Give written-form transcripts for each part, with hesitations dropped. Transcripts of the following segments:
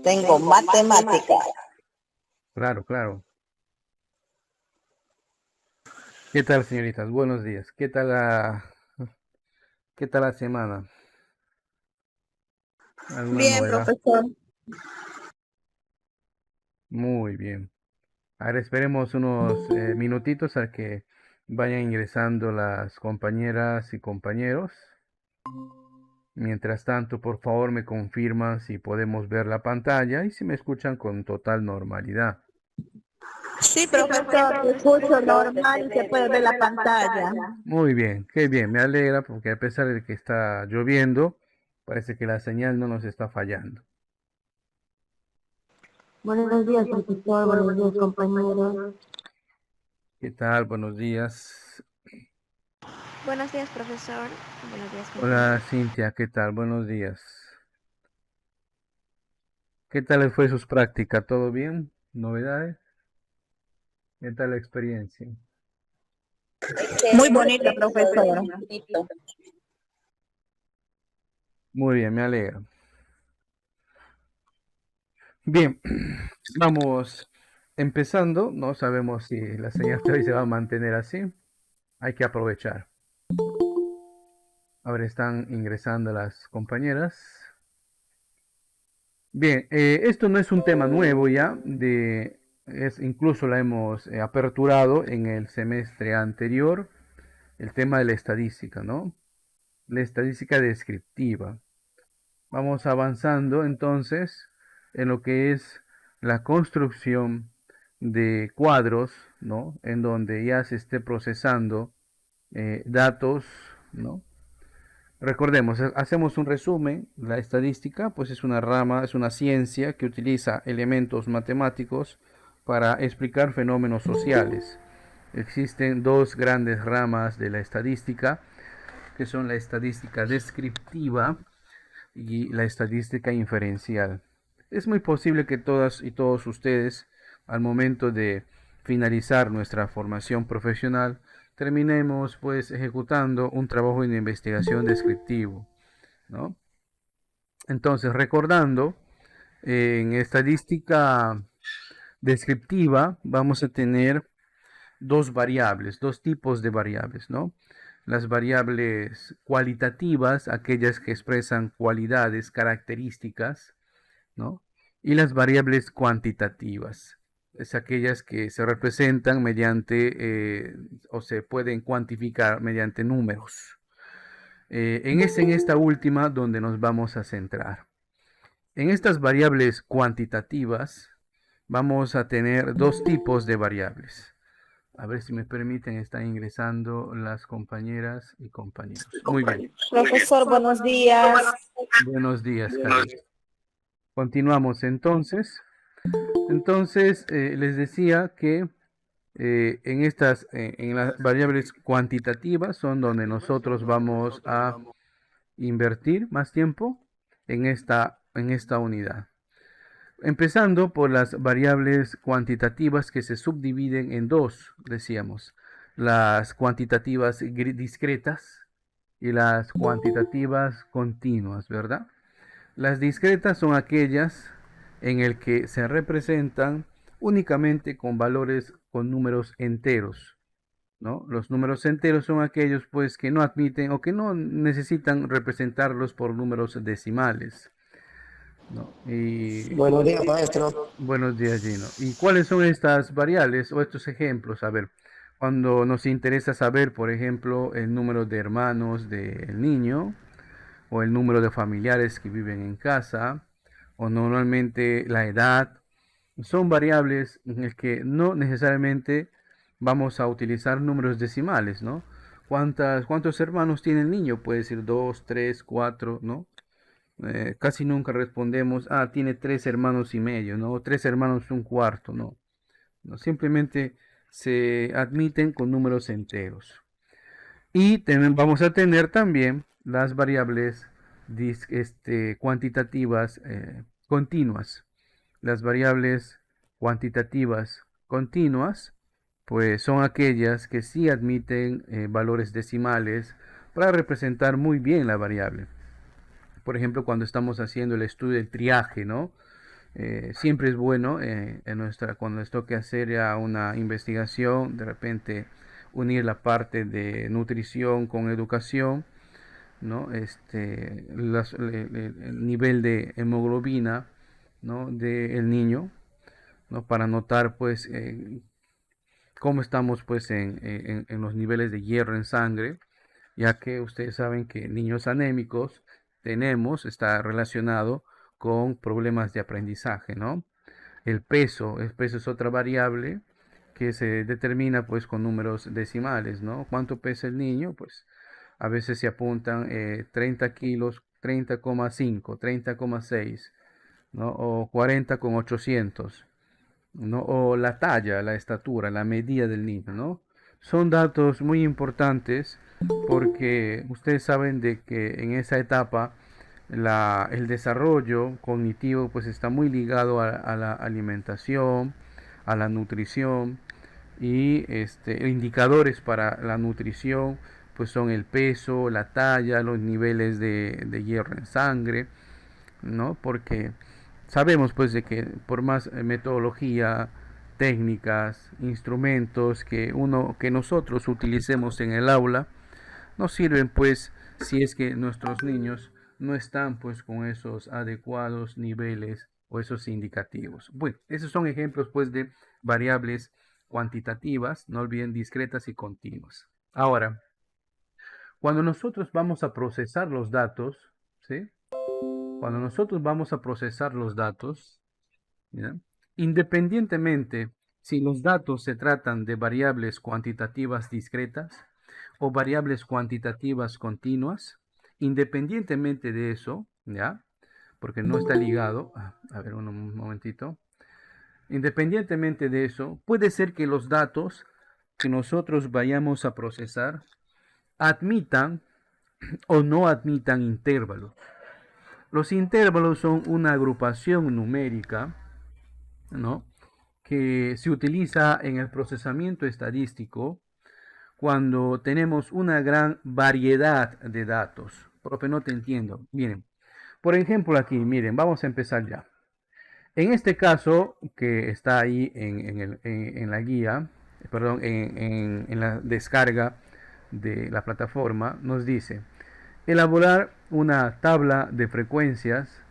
Tengo matemática. Claro, claro. ¿Qué tal, señoritas? Buenos días. ¿Qué tal la semana? ¿Alguna Bien, novedad? profesor. Muy bien. Ahora esperemos unos minutitos a que vayan ingresando las compañeras y compañeros. Mientras tanto, por favor, me confirman si podemos ver la pantalla y si me escuchan con total normalidad. Sí, profesor, te escucho normal y se puede ver la pantalla. Muy bien, qué bien, me alegra porque a pesar de que está lloviendo, parece que la señal no nos está fallando. Buenos días, profesor. Buenos días, compañeros. ¿Qué tal? Buenos días. Buenos días, profesor. Buenos días, Hola, compañeros. Cintia, ¿qué tal? Buenos días. ¿Qué tal fue sus prácticas? ¿Todo bien? ¿Novedades? ¿Qué tal la experiencia? Muy bonita, profesor. Muy bien, me alegra. Bien, vamos empezando. No sabemos si la señal de hoy se va a mantener así. Hay que aprovechar. Ahora están ingresando las compañeras. Bien, esto no es un tema nuevo ya, incluso la hemos aperturado en el semestre anterior, el tema de la estadística, ¿no? La estadística descriptiva. Vamos avanzando entonces en lo que es la construcción de cuadros, ¿no? En donde ya se esté procesando datos, ¿no? Recordemos, hacemos un resumen. La estadística, pues es una rama, es una ciencia que utiliza elementos matemáticos para explicar fenómenos sociales. Existen dos grandes ramas de la estadística, que son la estadística descriptiva y la estadística inferencial. Es muy posible que todas y todos ustedes, al momento de finalizar nuestra formación profesional, terminemos pues ejecutando un trabajo de investigación descriptivo, ¿no? Entonces, recordando, en estadística descriptiva vamos a tener dos variables, dos tipos de variables, ¿no? Las variables cualitativas, aquellas que expresan cualidades, características, ¿no? Y las variables cuantitativas, es aquellas que se representan mediante o se pueden cuantificar mediante números. Es en esta última donde nos vamos a centrar. En estas variables cuantitativas vamos a tener dos tipos de variables. A ver si me permiten, están ingresando las compañeras y compañeros. Muy bien. Profesor, buenos días. Buenos días, Karen. Continuamos entonces. Entonces, les decía que en las variables cuantitativas son donde nosotros vamos a invertir más tiempo en esta unidad. Empezando por las variables cuantitativas que se subdividen en dos, decíamos, las cuantitativas discretas y las cuantitativas continuas, ¿verdad? Las discretas son aquellas en el que se representan únicamente con valores con números enteros, ¿no? Los números enteros son aquellos pues que no admiten o que no necesitan representarlos por números decimales, ¿no? Buenos días, maestro. Buenos días, Gino. ¿Y cuáles son estas variables o estos ejemplos? A ver, cuando nos interesa saber, por ejemplo, el número de hermanos del niño, o el número de familiares que viven en casa, o normalmente la edad, son variables en las que no necesariamente vamos a utilizar números decimales, ¿no? ¿Cuántos hermanos tiene el niño? Puede decir dos, tres, cuatro, ¿no? Casi nunca respondemos, tiene tres hermanos y medio, ¿no? Tres hermanos un cuarto, ¿no? No, simplemente se admiten con números enteros. Y vamos a tener también las variables cuantitativas continuas. Las variables cuantitativas continuas, pues son aquellas que sí admiten valores decimales para representar muy bien la variable. Por ejemplo, cuando estamos haciendo el estudio del triaje, ¿no? siempre es bueno cuando les toque hacer ya una investigación, de repente unir la parte de nutrición con educación, ¿no? El nivel de hemoglobina, ¿no? del niño, ¿no? Para notar pues cómo estamos pues en los niveles de hierro en sangre, ya que ustedes saben que niños anémicos está relacionado con problemas de aprendizaje, ¿no? El peso es otra variable que se determina pues con números decimales, ¿no? ¿Cuánto pesa el niño? Pues a veces se apuntan 30 kilos, 30,5, 30,6, ¿no? O 40,800, ¿no? O la talla, la estatura, la medida del niño, ¿no? Son datos muy importantes porque ustedes saben de que en esa etapa el desarrollo cognitivo pues está muy ligado a la alimentación, a la nutrición y indicadores para la nutrición pues son el peso, la talla, los niveles de hierro en sangre, ¿no? Porque sabemos pues de que por más metodología, técnicas, instrumentos que nosotros utilicemos en el aula, no sirven pues si es que nuestros niños no están pues con esos adecuados niveles o esos indicativos. Bueno, esos son ejemplos pues de variables cuantitativas, no olviden discretas y continuas. Ahora, cuando nosotros vamos a procesar los datos, ¿sí? Cuando nosotros vamos a procesar los datos, ¿ya? Independientemente si los datos se tratan de variables cuantitativas discretas o variables cuantitativas continuas, independientemente de eso, ¿ya? Porque no está ligado, a ver un momentito, independientemente de eso, puede ser que los datos que nosotros vayamos a procesar admitan o no admitan intervalos. Los intervalos son una agrupación numérica, ¿no? que se utiliza en el procesamiento estadístico cuando tenemos una gran variedad de datos. Profe, no te entiendo. Miren, por ejemplo aquí, miren, vamos a empezar ya. En este caso, que está ahí en la guía, perdón, en la descarga de la plataforma, nos dice elaborar una tabla de frecuencias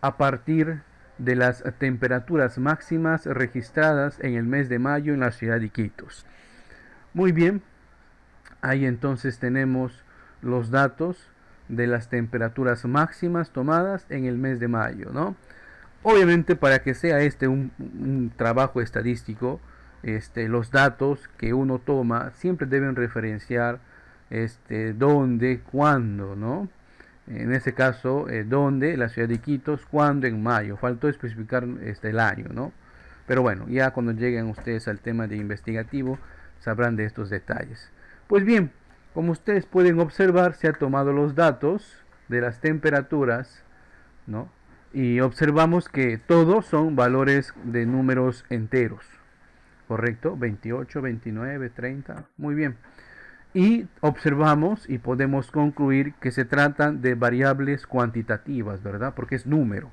a partir de las temperaturas máximas registradas en el mes de mayo en la ciudad de Iquitos. Muy bien, ahí entonces tenemos los datos de las temperaturas máximas tomadas en el mes de mayo, ¿no? Obviamente para que sea un trabajo estadístico, los datos que uno toma siempre deben referenciar dónde, cuándo, ¿no? En ese caso, dónde, la ciudad de Iquitos, cuándo, en mayo. Faltó especificar el año, ¿no? Pero bueno, ya cuando lleguen ustedes al tema de investigativo, sabrán de estos detalles. Pues bien, como ustedes pueden observar, se ha tomado los datos de las temperaturas, ¿no? Y observamos que todos son valores de números enteros, ¿correcto? 28, 29, 30, muy bien. Y observamos y podemos concluir que se tratan de variables cuantitativas, ¿verdad? Porque es número,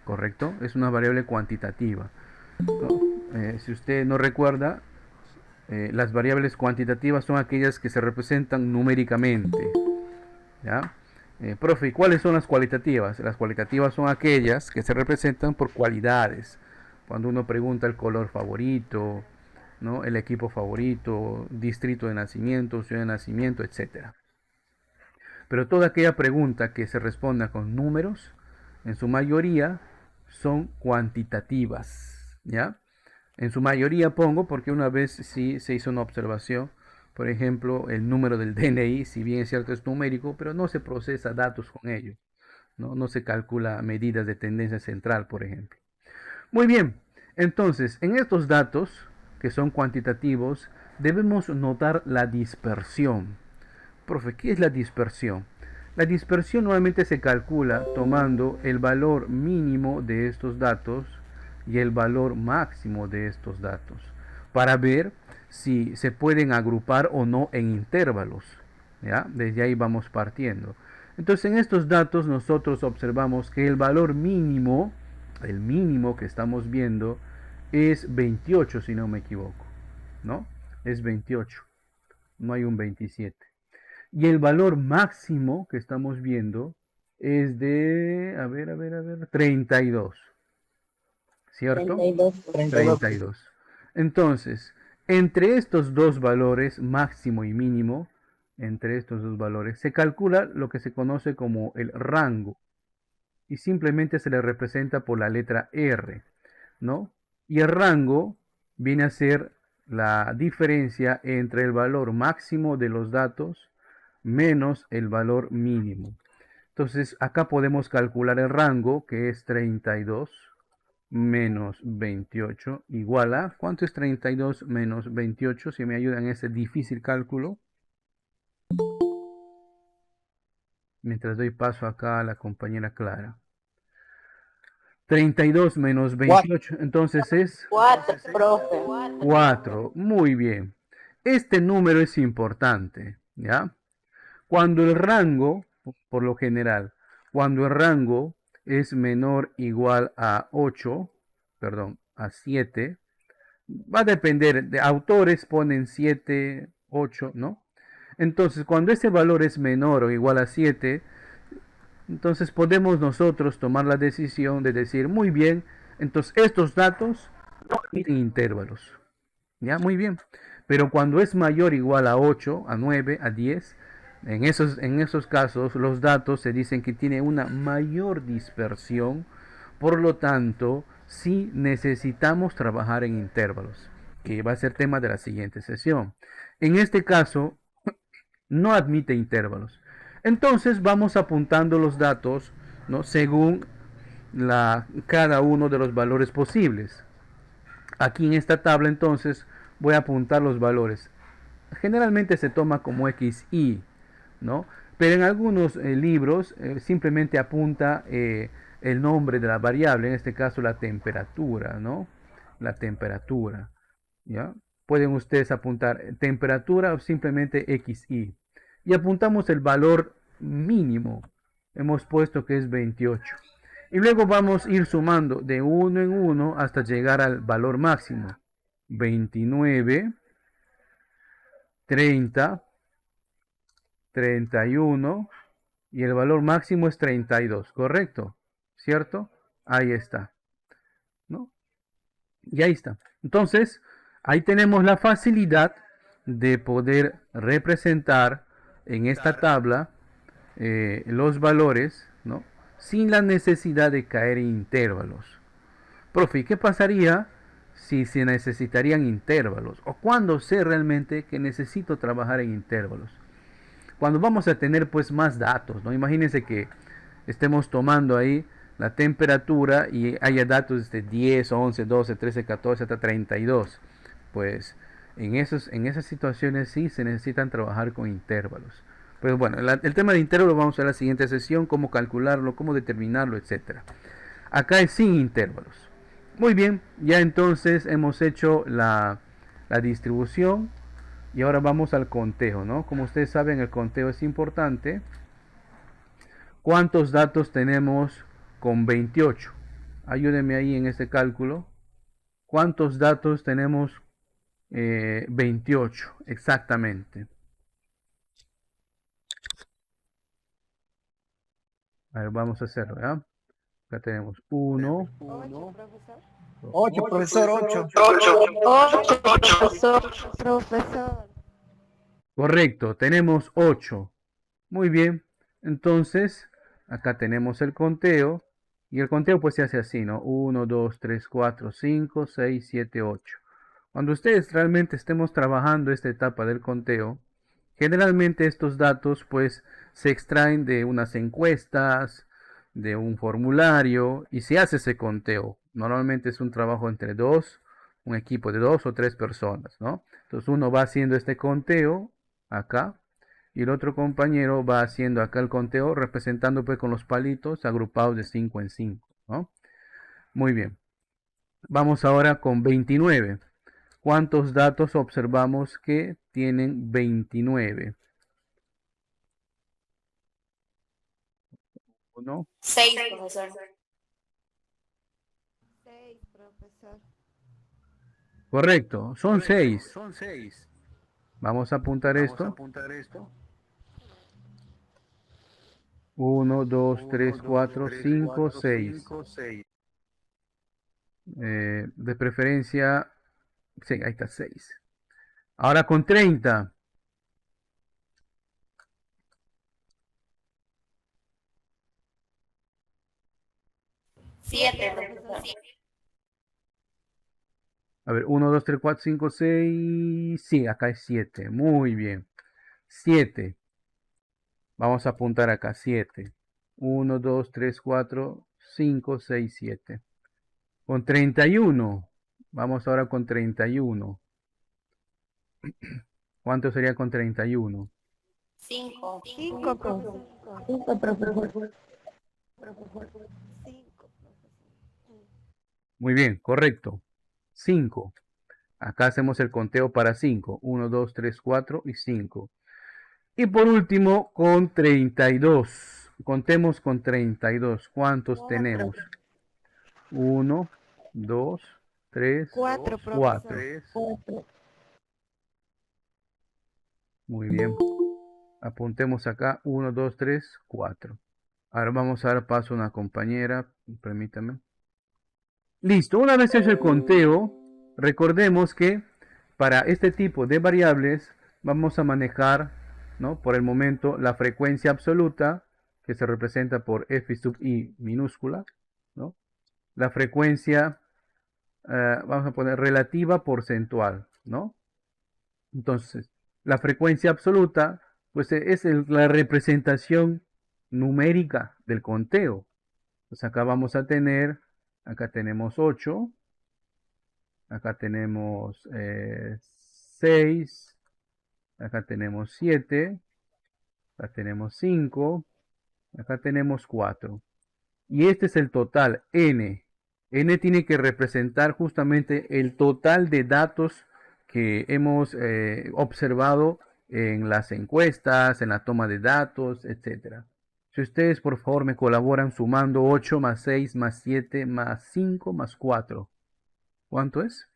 ¿correcto? Es una variable cuantitativa, ¿no? Si usted no recuerda, las variables cuantitativas son aquellas que se representan numéricamente, ¿ya? Profe, ¿cuáles son las cualitativas? Las cualitativas son aquellas que se representan por cualidades. Cuando uno pregunta el color favorito, ¿no? El equipo favorito, distrito de nacimiento, ciudad de nacimiento, etc. Pero toda aquella pregunta que se responda con números, en su mayoría son cuantitativas, ¿ya? En su mayoría pongo porque una vez sí se hizo una observación. Por ejemplo, el número del DNI, si bien es cierto es numérico, pero no se procesa datos con ello, ¿no? No se calcula medidas de tendencia central, por ejemplo. Muy bien, entonces, en estos datos, que son cuantitativos, debemos notar la dispersión. Profe, ¿qué es la dispersión? La dispersión nuevamente se calcula tomando el valor mínimo de estos datos y el valor máximo de estos datos, para ver si se pueden agrupar o no en intervalos, ¿ya? Desde ahí vamos partiendo. Entonces en estos datos nosotros observamos que el valor mínimo el mínimo que estamos viendo es 28, si no me equivoco, ¿no? Es 28, no hay un 27. Y el valor máximo que estamos viendo es de, a ver, 32, ¿cierto? 32. Entonces, entre estos dos valores, máximo y mínimo, entre estos dos valores, se calcula lo que se conoce como el rango. Y simplemente se le representa por la letra R, ¿no? Y el rango viene a ser la diferencia entre el valor máximo de los datos menos el valor mínimo. Entonces acá podemos calcular el rango, que es 32 menos 28 igual a, ¿cuánto es 32 menos 28? Si me ayudan en ese difícil cálculo. Mientras doy paso acá a la compañera Clara. 32 menos 28, entonces es 4, profe. 4. Muy bien. Este número es importante, ¿ya? Cuando el rango, por lo general, cuando el rango es menor o igual a 8, perdón, a 7, va a depender, de autores ponen 7, 8, ¿no? Entonces, cuando ese valor es menor o igual a 7, entonces podemos nosotros tomar la decisión de decir, muy bien, entonces estos datos no tienen intervalos. ¿Ya? Muy bien. Pero cuando es mayor o igual a 8, a 9, a 10, en esos casos los datos se dicen que tienen una mayor dispersión. Por lo tanto, sí necesitamos trabajar en intervalos, que va a ser tema de la siguiente sesión. En este caso, no admite intervalos. Entonces vamos apuntando los datos, ¿no? Según cada uno de los valores posibles. Aquí en esta tabla entonces voy a apuntar los valores. Generalmente se toma como XY, ¿no? Pero en algunos libros simplemente apunta el nombre de la variable, en este caso la temperatura, ¿no? La temperatura, ¿ya? Pueden ustedes apuntar temperatura o simplemente XY. Y apuntamos el valor mínimo. Hemos puesto que es 28. Y luego vamos a ir sumando de uno en uno hasta llegar al valor máximo. 29, 30, 31 y el valor máximo es 32, ¿correcto? ¿Cierto? Ahí está, ¿no? Y ahí está. Entonces, ahí tenemos la facilidad de poder representar en esta tabla los valores, ¿no? Sin la necesidad de caer en intervalos. Profe, ¿qué pasaría si se necesitarían intervalos? ¿O cuándo sé realmente que necesito trabajar en intervalos? Cuando vamos a tener pues más datos, ¿no? Imagínense que estemos tomando ahí la temperatura y haya datos de 10, 11, 12, 13, 14 hasta 32. Pues en esas situaciones sí se necesitan trabajar con intervalos. Pues bueno, el tema de intervalos vamos a ver en la siguiente sesión, cómo calcularlo, cómo determinarlo, etcétera. Acá es sin intervalos. Muy bien, ya entonces hemos hecho la distribución y ahora vamos al conteo, ¿no? Como ustedes saben, el conteo es importante. ¿Cuántos datos tenemos con 28? Ayúdenme ahí en este cálculo. ¿Cuántos datos tenemos 28? Exactamente. A ver, vamos a hacerlo, ¿verdad? Acá tenemos 1. 8, profesor, 8. 8, profesor. Correcto, tenemos 8. Muy bien. Entonces, acá tenemos el conteo. Y el conteo pues se hace así, ¿no? 1, 2, 3, 4, 5, 6, 7, 8. Cuando ustedes realmente estemos trabajando esta etapa del conteo, generalmente estos datos pues se extraen de unas encuestas, de un formulario y se hace ese conteo. Normalmente es un trabajo entre dos, un equipo de 2 o 3 personas, ¿no? Entonces uno va haciendo este conteo acá y el otro compañero va haciendo acá el conteo representando pues con los palitos agrupados de 5 en 5, ¿no? Muy bien. Vamos ahora con 29. ¿Cuántos datos observamos que tienen 29? 1, 6, profesor. Correcto, son 6. Vamos a apuntar esto. 1, 2, 3, 4, 5, 6. De preferencia, sí, ahí está 6. Ahora con 30. A ver, 1, 2, 3, 4, 5, 6. Sí, acá es 7. Muy bien. 7. Vamos a apuntar acá 7. 1, 2, 3, 4, 5, 6, 7. Con 31. Vamos ahora con 31. ¿Cuánto sería con 31? 5, 5, profesor. 5, profesor. 5, Muy bien, correcto. 5. Acá hacemos el conteo para 5. 1, 2, 3, 4 y 5. Y por último, con 32. Contemos con 32. ¿Cuántos tenemos? 1, 2, 3, 4, 4. profesor. 4. Muy bien. Apuntemos acá 1, 2, 3, 4. Ahora vamos a dar paso a una compañera. Permítame. Listo. Una vez hecho el conteo, recordemos que para este tipo de variables vamos a manejar, ¿no? Por el momento la frecuencia absoluta, que se representa por f sub i minúscula, ¿no? La frecuencia, vamos a poner relativa porcentual, ¿no? Entonces, la frecuencia absoluta, pues es la representación numérica del conteo. Pues acá vamos a tener, acá tenemos 8, acá tenemos 6, acá tenemos 7, acá tenemos 5, acá tenemos 4. Y este es el total, n. N tiene que representar justamente el total de datos que hemos observado en las encuestas, en la toma de datos, etc. Si ustedes por favor me colaboran sumando 8 más 6 más 7 más 5 más 4. ¿Cuánto es?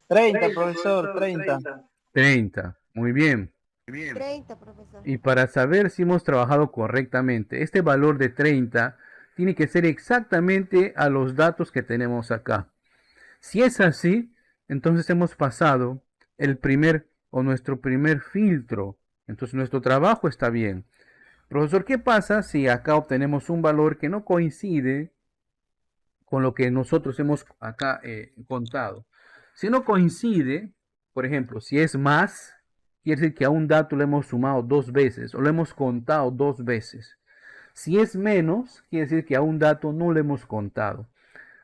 30, profesor, 30. 30. Muy bien. 30, profesor. Y para saber si hemos trabajado correctamente, este valor de 30 tiene que ser exactamente a los datos que tenemos acá. Si es así, entonces hemos pasado el primer o nuestro primer filtro. Entonces nuestro trabajo está bien. Profesor, ¿qué pasa si acá obtenemos un valor que no coincide con lo que nosotros hemos acá contado? Si no coincide, por ejemplo, si es más, quiere decir que a un dato lo hemos sumado 2 veces o lo hemos contado 2 veces. Si es menos, quiere decir que a un dato no lo hemos contado.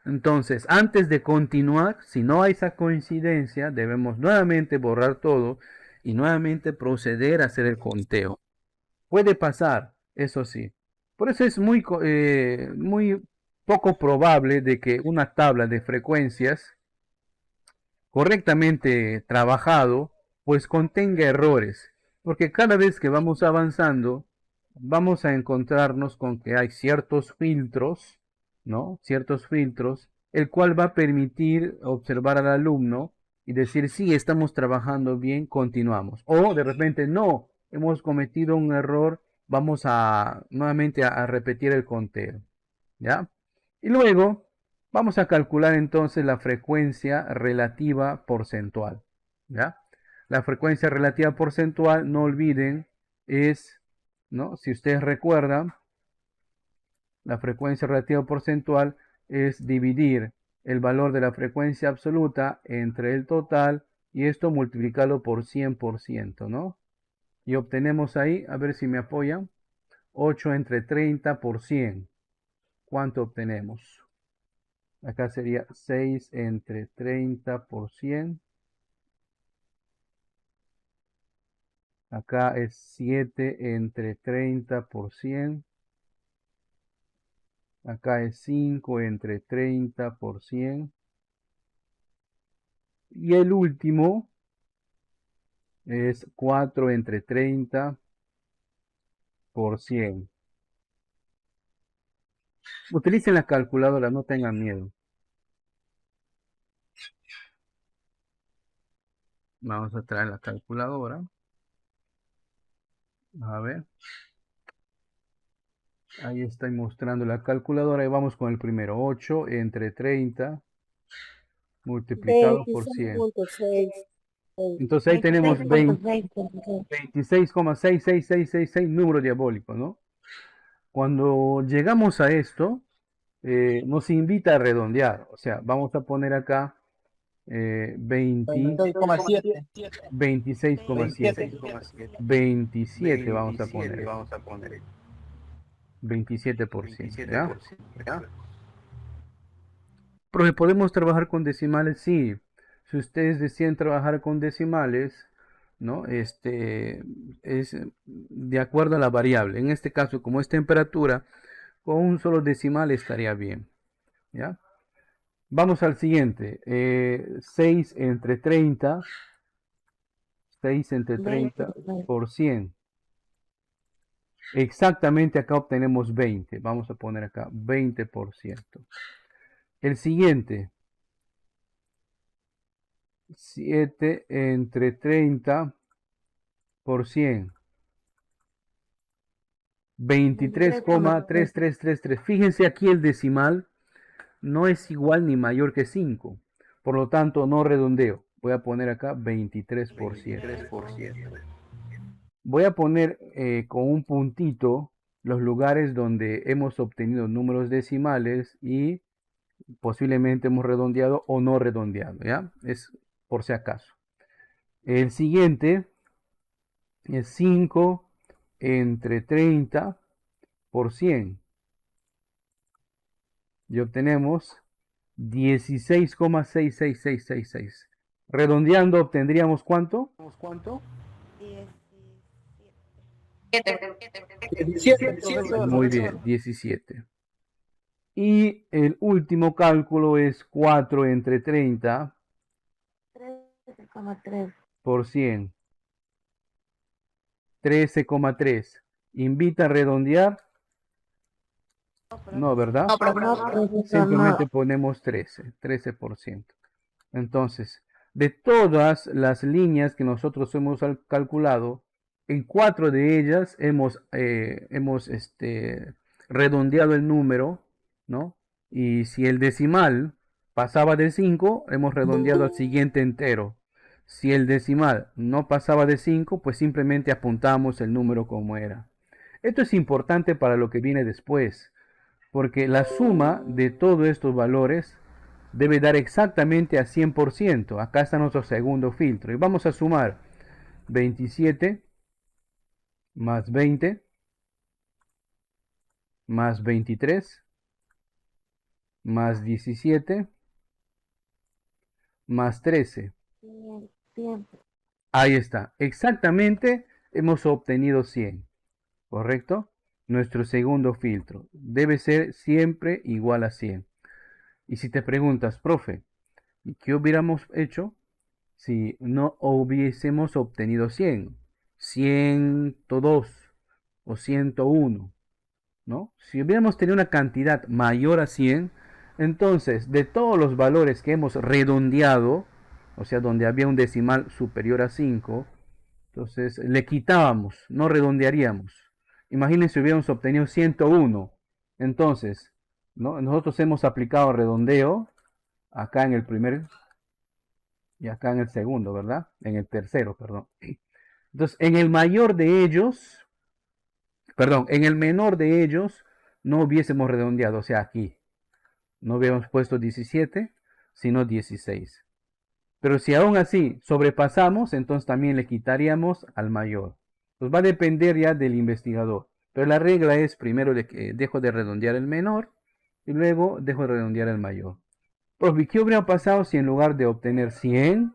Entonces, antes de continuar, si no hay esa coincidencia, debemos nuevamente borrar todo y nuevamente proceder a hacer el conteo. Puede pasar, eso sí. Por eso es muy poco probable de que una tabla de frecuencias correctamente trabajado, pues contenga errores. Porque cada vez que vamos avanzando, vamos a encontrarnos con que hay ciertos filtros, ¿no? Ciertos filtros, el cual va a permitir observar al alumno y decir, sí, estamos trabajando bien, continuamos. O de repente, no, hemos cometido un error, vamos a nuevamente a repetir el conteo, ¿ya? Y luego vamos a calcular entonces la frecuencia relativa porcentual, ¿ya? La frecuencia relativa porcentual, no olviden, es, ¿no? Si ustedes recuerdan, la frecuencia relativa porcentual es dividir el valor de la frecuencia absoluta entre el total y esto multiplicarlo por 100%, ¿no? Y obtenemos ahí, a ver si me apoyan, 8 entre 30 por 100. ¿Cuánto obtenemos? Acá sería 6 entre 30 por 100. Acá es 7 entre 30 por 100. Acá es 5 entre 30 por 100. Y el último es 4 entre 30 por 100. Utilicen la calculadora, no tengan miedo. Vamos a traer la calculadora. A ver. Ahí estoy mostrando la calculadora y vamos con el primero. 8 entre 30 multiplicado por 100. 26.6. Entonces ahí tenemos 26.6. 26,66666 número diabólico, ¿no? Cuando llegamos a esto, nos invita a redondear. O sea, vamos a poner acá 26,7. 26,7. 27 vamos a poner. 27%, ¿ya? Profe, ¿podemos trabajar con decimales? Sí. Si ustedes deciden trabajar con decimales, ¿no? Es de acuerdo a la variable. En este caso, como es temperatura, con un solo decimal estaría bien, ¿ya? Vamos al siguiente. 6 entre 30. 6 entre 30 por 100. Exactamente acá obtenemos 20. Vamos a poner acá 20%. El siguiente. 7 entre 30 por 100. 23,3333. Fíjense aquí el decimal no es igual ni mayor que 5. Por lo tanto, no redondeo. Voy a poner acá 23%. Voy a poner con un puntito los lugares donde hemos obtenido números decimales y posiblemente hemos redondeado o no redondeado, ¿ya? Es por si acaso. El siguiente es 5 entre 30 por 100. Y obtenemos 16,66666. Redondeando obtendríamos ¿cuánto? 17, profesor. Muy bien, 17. Y el último cálculo es 4 entre 30 13,3. por 100. 13,3. ¿Invita a redondear? No, ¿verdad? No, profesor, Simplemente no. ponemos 13%. Entonces, de todas las líneas que nosotros hemos calculado, en 4 de ellas hemos redondeado el número, ¿no? Y si el decimal pasaba de 5, hemos redondeado al siguiente entero. Si el decimal no pasaba de 5, pues simplemente apuntamos el número como era. Esto es importante para lo que viene después, porque la suma de todos estos valores debe dar exactamente a 100%. Acá está nuestro segundo filtro. Y vamos a sumar 27 más 20 más 23 más 17 más 13. Siempre. Ahí está. Exactamente hemos obtenido 100. ¿Correcto? Nuestro segundo filtro debe ser siempre igual a 100. Y si te preguntas, profe, ¿y qué hubiéramos hecho si no hubiésemos obtenido 100? 102 o 101, ¿no? Si hubiéramos tenido una cantidad mayor a 100, entonces de todos los valores que hemos redondeado, o sea, donde había un decimal superior a 5, entonces le quitábamos, no redondearíamos. Imagínense si hubiéramos obtenido 101. Entonces, ¿no? Nosotros hemos aplicado redondeo acá en el primer y acá en el segundo, ¿verdad? En el tercero, perdón. Entonces, en el mayor de ellos, perdón, en el menor de ellos no hubiésemos redondeado, o sea, aquí no hubiéramos puesto 17, sino 16. Pero si aún así sobrepasamos, entonces también le quitaríamos al mayor. Pues va a depender ya del investigador. Pero la regla es primero dejo de redondear el menor y luego dejo de redondear el mayor. Profe, ¿qué hubiera pasado si en lugar de obtener 100,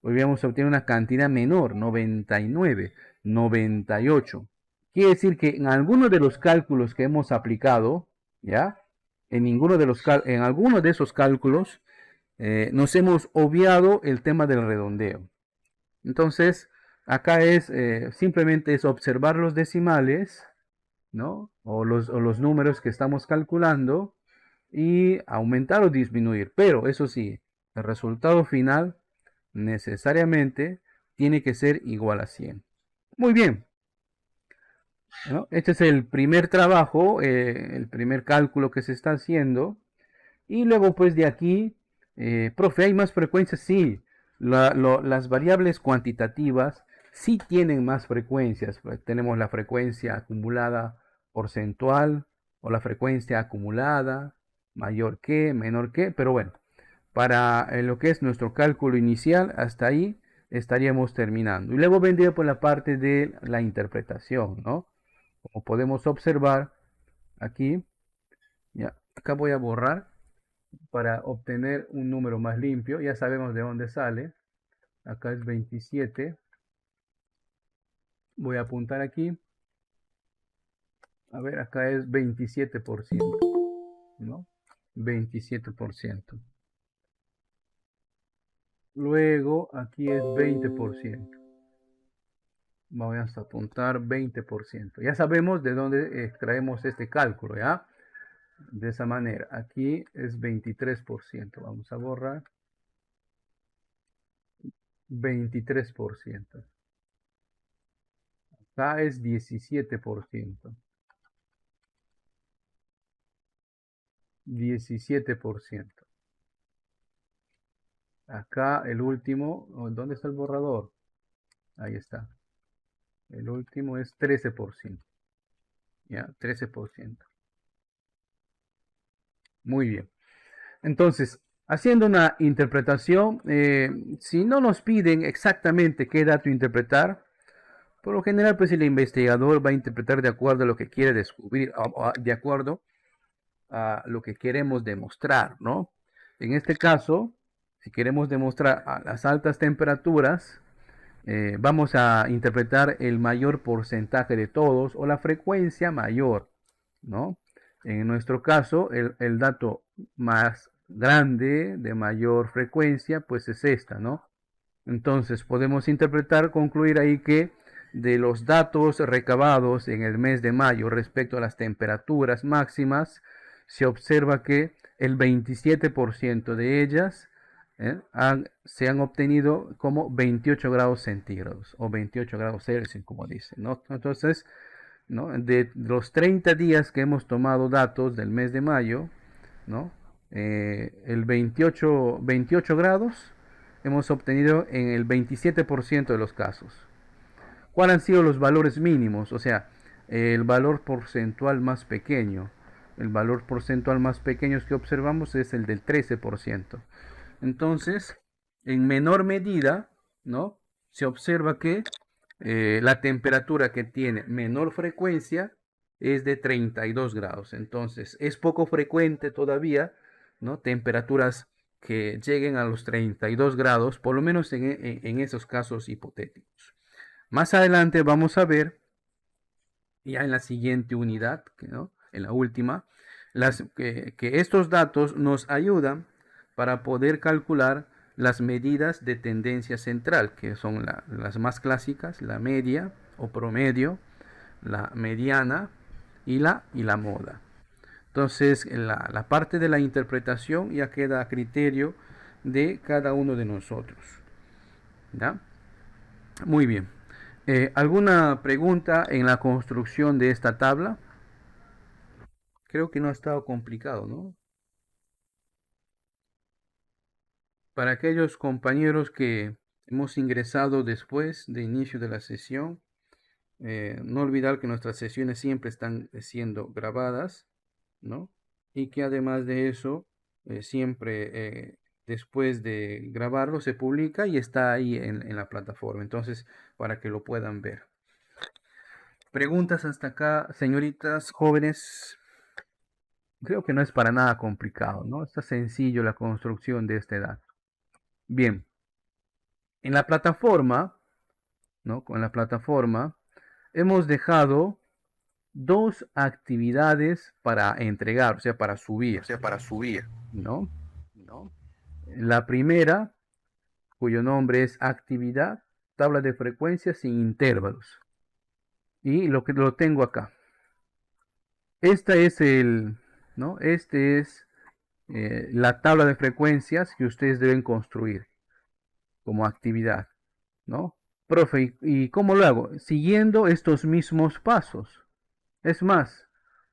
hubiéramos obtenido una cantidad menor, 99, 98? Quiere decir que en alguno de los cálculos que hemos aplicado, ¿ya? En alguno de esos cálculos nos hemos obviado el tema del redondeo. Entonces, acá simplemente es observar los decimales, ¿no? O los números que estamos calculando y aumentar o disminuir. Pero eso sí, el resultado final necesariamente tiene que ser igual a 100. Muy bien, ¿no? Este es el primer trabajo, el primer cálculo que se está haciendo. Y luego pues de aquí, profe, ¿hay más frecuencias? Sí, las variables cuantitativas sí tienen más frecuencias. Tenemos la frecuencia acumulada porcentual o la frecuencia acumulada mayor que, menor que, pero bueno, para lo que es nuestro cálculo inicial, hasta ahí estaríamos terminando. Y luego vendría por la parte de la interpretación, ¿no? Como podemos observar aquí, ya, acá voy a borrar para obtener un número más limpio. Ya sabemos de dónde sale. Acá es 27. Voy a apuntar aquí. A ver, acá es 27%, ¿no? 27%. Luego aquí es 20%. Vamos a apuntar 20%. Ya sabemos de dónde extraemos este cálculo, ¿ya? De esa manera. Aquí es 23%. Vamos a borrar. 23%. Acá es 17%. 17%. Acá el último, ¿dónde está el borrador? Ahí está. El último es 13%. Ya, 13%. Muy bien. Entonces, haciendo una interpretación, si no nos piden exactamente qué dato interpretar, por lo general, pues el investigador va a interpretar de acuerdo a lo que quiere descubrir, de acuerdo a lo que queremos demostrar, ¿no? En este caso, si queremos demostrar a las altas temperaturas, vamos a interpretar el mayor porcentaje de todos o la frecuencia mayor, ¿no? En nuestro caso, el dato más grande de mayor frecuencia, pues es esta, ¿no? Entonces podemos interpretar, concluir ahí que de los datos recabados en el mes de mayo respecto a las temperaturas máximas, se observa que el 27% de ellas se han obtenido como 28 grados centígrados o 28 grados Celsius, como dicen, ¿no? Entonces, ¿no? De los 30 días que hemos tomado datos del mes de mayo, ¿no? El 28 grados hemos obtenido en el 27% de los casos. ¿Cuáles han sido los valores mínimos? O sea, el valor porcentual más pequeño. El valor porcentual más pequeño que observamos es el del 13%. Entonces, en menor medida, ¿no? Se observa que la temperatura que tiene menor frecuencia es de 32 grados. Entonces, es poco frecuente todavía, ¿no? Temperaturas que lleguen a los 32 grados, por lo menos en esos casos hipotéticos. Más adelante vamos a ver, ya en la siguiente unidad, ¿no? En la última, que estos datos nos ayudan para poder calcular las medidas de tendencia central, que son las más clásicas, la media o promedio, la mediana y la moda. Entonces, la parte de la interpretación ya queda a criterio de cada uno de nosotros. ¿Ya? Muy bien. ¿Alguna pregunta en la construcción de esta tabla? Creo que no ha estado complicado, ¿no? Para aquellos compañeros que hemos ingresado después de inicio de la sesión, no olvidar que nuestras sesiones siempre están siendo grabadas, ¿no? Y que además de eso, siempre después de grabarlo se publica y está ahí en la plataforma. Entonces, para que lo puedan ver. ¿Preguntas hasta acá, señoritas, jóvenes? Creo que no es para nada complicado, ¿no? Está sencillo la construcción de este dato. Bien, en la plataforma, ¿no? Con la plataforma hemos dejado dos actividades para entregar, o sea, para subir, ¿no? La primera, cuyo nombre es actividad, tabla de frecuencias sin intervalos. Y lo que lo tengo acá. Esta es ¿no? Este es la tabla de frecuencias que ustedes deben construir como actividad, ¿no? Profe, ¿y cómo lo hago? Siguiendo estos mismos pasos. Es más,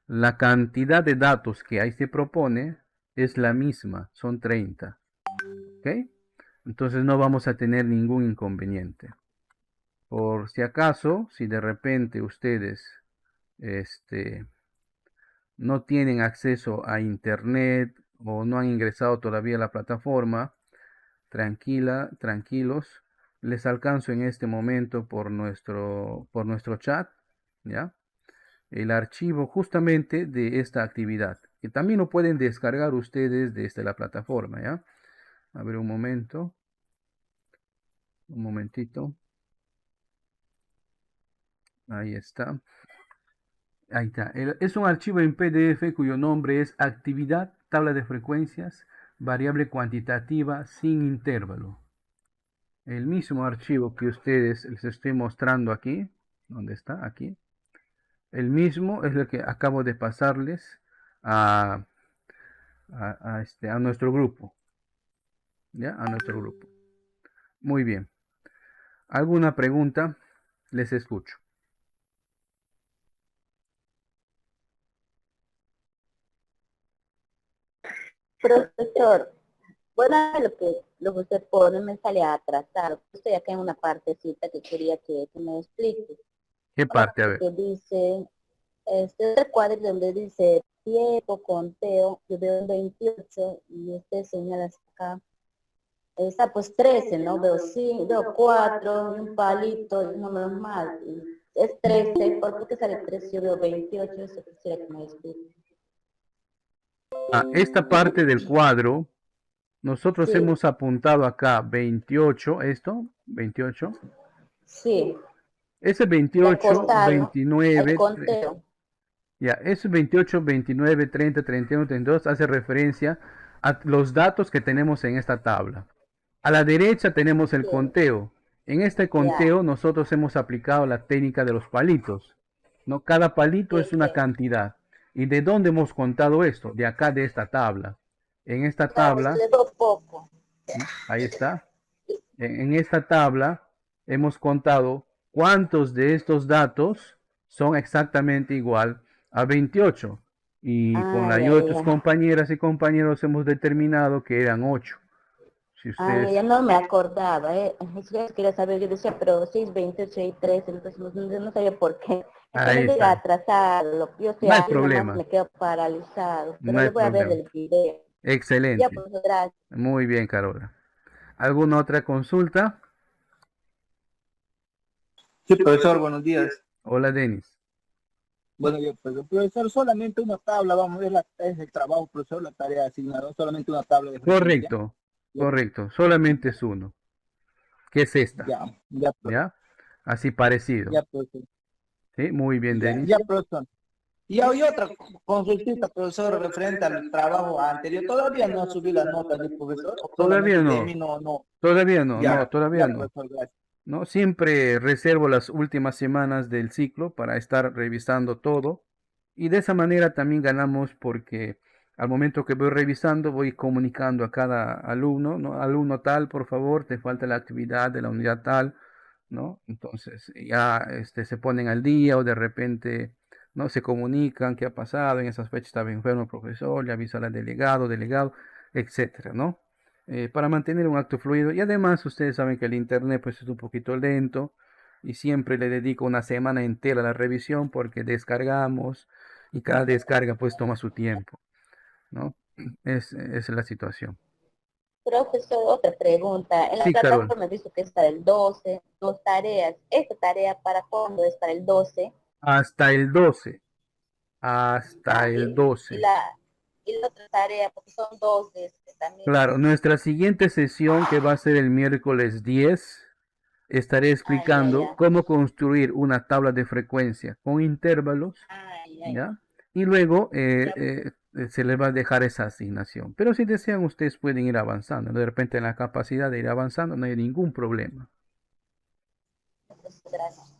la cantidad de datos que ahí se propone es la misma, son 30. ¿Ok? Entonces no vamos a tener ningún inconveniente. Por si acaso, si de repente ustedes no tienen acceso a internet o no han ingresado todavía a la plataforma, tranquilos, les alcanzo en este momento por nuestro chat, ¿ya? El archivo justamente de esta actividad, que también lo pueden descargar ustedes desde la plataforma, ¿ya? A ver un momentito, ahí está. Ahí está. Es un archivo en PDF cuyo nombre es actividad, tabla de frecuencias, variable cuantitativa sin intervalo. El mismo archivo que ustedes les estoy mostrando aquí. ¿Dónde está? Aquí. El mismo es el que acabo de pasarles a, a nuestro grupo. ¿Ya? A nuestro grupo. Muy bien. ¿Alguna pregunta? Les escucho. Profesor, bueno, lo que usted pone me sale atrasado. Estoy acá en una partecita que quería que me explique. ¿Qué parte? A ver. Que dice, este cuadro donde dice tiempo, conteo, yo veo un 28 y usted señala acá. Está pues 13, ¿no? Veo 5, veo 4 y un palito, y números más. Es 13, ¿por qué sale 13? Yo veo 28, eso quisiera que me explique. Esta parte del cuadro, nosotros Sí, hemos apuntado acá 28, esto, 28. sí, Ese y 28, acostado, el 29, conteo. ya, ese 28, 29, 30, 31, 32 hace referencia a los datos que tenemos en esta tabla. A la derecha tenemos el Sí, conteo. En este ya, conteo nosotros hemos aplicado la técnica de los palitos, ¿no? Cada palito es sí, una sí. cantidad. ¿Y de dónde hemos contado esto? De acá, de esta tabla. En esta No, pues tabla, le veo poco. ahí está. En esta tabla hemos contado cuántos de estos datos son exactamente igual a 28. Y con Ah, la ya, ayuda de ya, tus ya. compañeras y compañeros hemos determinado que eran 8. Si Ah, ya, ustedes... ya no me acordaba, ¿eh? Es que quería saber, yo decía, pero 6, 28 y 13, entonces no sabía por qué. Es que Ahí me llega está. atrasado, yo estoy No hay ahí nomás problema. me quedo paralizado, No pero hay le voy a ver problema. el video. Ya, Excelente. pues, gracias. Muy bien, Carola. ¿Alguna otra consulta? Sí, profesor, buenos días. Hola, Denis. Bueno, yo, pues, profesor, solamente una tabla, vamos a ver, es el trabajo, profesor, la tarea asignada, solamente una tabla de frecuencia. Correcto, Ya, correcto. Solamente es uno, que es esta. ya, ya, ¿Ya? Así parecido. ya, profesor, ¿Sí? Muy bien, Denis. ya, profesor. Y hay otra consultita, profesor, referente al trabajo anterior. Todavía no subí las notas del profesor, o Todavía solamente no. termino, no. Todavía no, no, Ya, todavía ya, no. profesor, gracias. ¿No? Siempre reservo las últimas semanas del ciclo para estar revisando todo y de esa manera también ganamos porque al momento que voy revisando voy comunicando a cada alumno, ¿no? Alumno tal, por favor, te falta la actividad de la unidad tal, ¿no? Entonces ya se ponen al día o de repente no se comunican qué ha pasado, en esas fechas estaba enfermo el profesor, le avisa al delegado, etcétera, ¿no? Para mantener un acto fluido. Y además ustedes saben que el internet pues es un poquito lento y siempre le dedico una semana entera a la revisión porque descargamos y cada descarga pues toma su tiempo, ¿no? Es la situación. Profesor, otra pregunta. En la Sí, Carol, plataforma dice que es para el 12, dos tareas. ¿Esta tarea para cuándo es para el 12? hasta el 12, hasta Ya, el 12. y la otra tarea, porque son dos de este también. Claro, nuestra siguiente sesión que va a ser el miércoles 10, estaré Ah, ya, explicando ya. cómo construir una tabla de frecuencia con intervalos. Ah, ya, ya. ¿Ya? Y luego Ya, se les va a dejar esa asignación. Pero si desean, ustedes pueden ir avanzando. De repente en la capacidad de ir avanzando no hay ningún problema. pues, gracias.